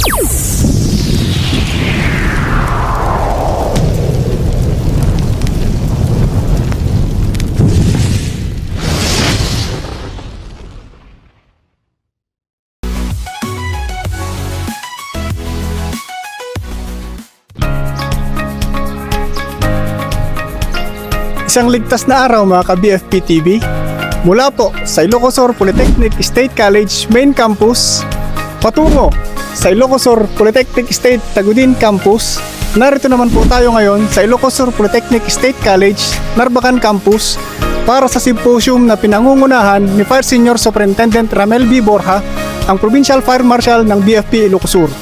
Isang ligtas na araw mga ka-BFP TV. Mula po sa Ilocosur Polytechnic State College Main Campus patungo sa Ilocosur Polytechnic State Tagudin Campus. Narito naman po tayo ngayon sa Ilocosur Polytechnic State College Narbacan Campus para sa symposium na pinangungunahan ni Fire Senior Superintendent Ramel B. Borja, ang Provincial Fire Marshal ng BFP Ilocosur.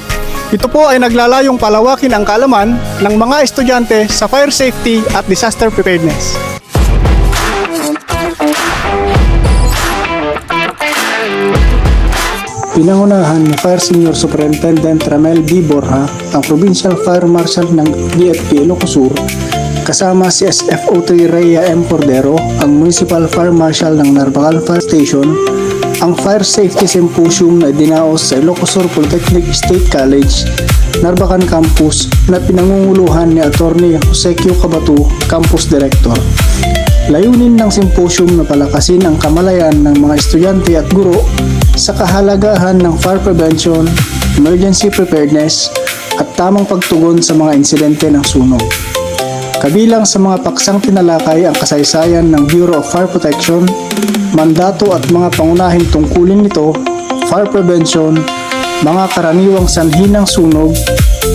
Ito po ay naglalayong palawakin ang kaalaman ng mga estudyante sa fire safety at disaster preparedness. Pinangunahan ni Fire Senior Superintendent Ramel B. Borja, ang Provincial Fire Marshal ng BFP Ilocosur, kasama si SFO3 Rhea M. Cordero, ang Municipal Fire Marshal ng Narbacan Fire Station, ang Fire Safety Symposium na idinaos sa Ilocosur Polytechnic State College, Narbacan Campus na pinangunguluhan ni Atty. Jose Q. Cabatu, Campus Director. Layunin ng symposium na palakasin ang kamalayan ng mga estudyante at guro sa kahalagahan ng fire prevention, emergency preparedness at tamang pagtugon sa mga insidente ng sunog. Kabilang sa mga paksang tinalakay ang kasaysayan ng Bureau of Fire Protection, mandato at mga pangunahing tungkulin nito, fire prevention, mga karaniwang sanhi ng sunog,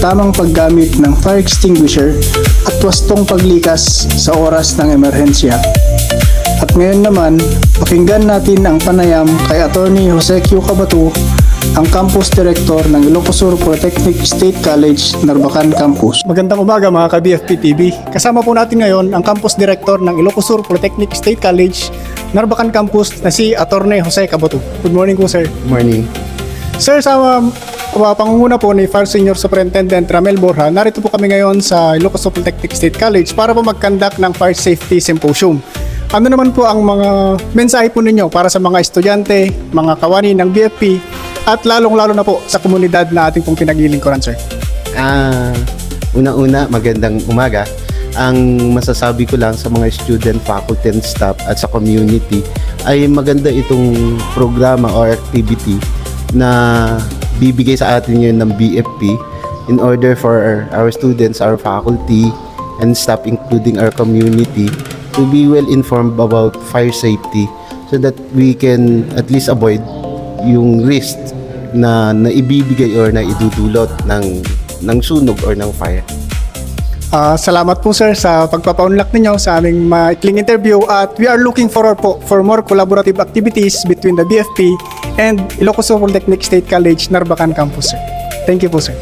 tamang paggamit ng fire extinguisher at wastong paglikas sa oras ng emerhensya. At ngayon naman, pakinggan natin ang panayam kay Atty. Jose Q. Cabatu, ang Campus Director ng Ilocosur Polytechnic State College, Narbacan Campus. Magandang umaga mga ka-BFP TV. Kasama po natin ngayon ang Campus Director ng Ilocosur Polytechnic State College, Narbacan Campus na si Atty. Jose Cabatu. Good morning po, sir. Good morning. Sir, sa pangunguna po ni Fire Senior Superintendent Ramel Borja, narito po kami ngayon sa Ilocosur Polytechnic State College para po mag-conduct ng Fire Safety Symposium. Ano naman po ang mga mensahe po ninyo para sa mga estudyante, mga kawani ng BFP at lalong-lalo na po sa komunidad na ating pong pinag-ilingkuran, sir? Una-una, magandang umaga. Ang masasabi ko lang sa mga student, faculty and staff at sa community ay maganda itong programa or activity na bibigay sa atin yun ng BFP in order for our students, our faculty and staff including our community to be well informed about fire safety so that we can at least avoid yung risk na naibibigay or na idudulot ng sunog or ng fire. Salamat po, sir, sa pagpapaunlak ninyo sa aming maikling interview at we are looking forward po for more collaborative activities between the BFP and Ilocosur Polytechnic State College, Narbacan Campus, sir. Thank you po, sir.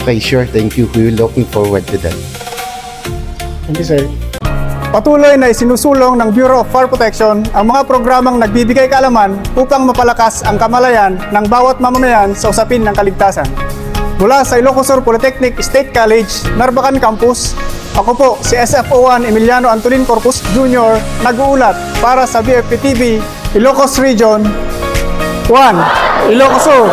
Okay, sure. Thank you. We are looking forward to that. Thank you, sir. Patuloy na isinusulong ng Bureau of Fire Protection ang mga programang nagbibigay kaalaman upang mapalakas ang kamalayan ng bawat mamamayan sa usapin ng kaligtasan. Mula sa Ilocosur Polytechnic State College, Narbacan Campus, ako po si SFO1 Emiliano Antolin Corpus Jr. nag-uulat para sa BFP TV, Ilocos Region 1, Ilocosur.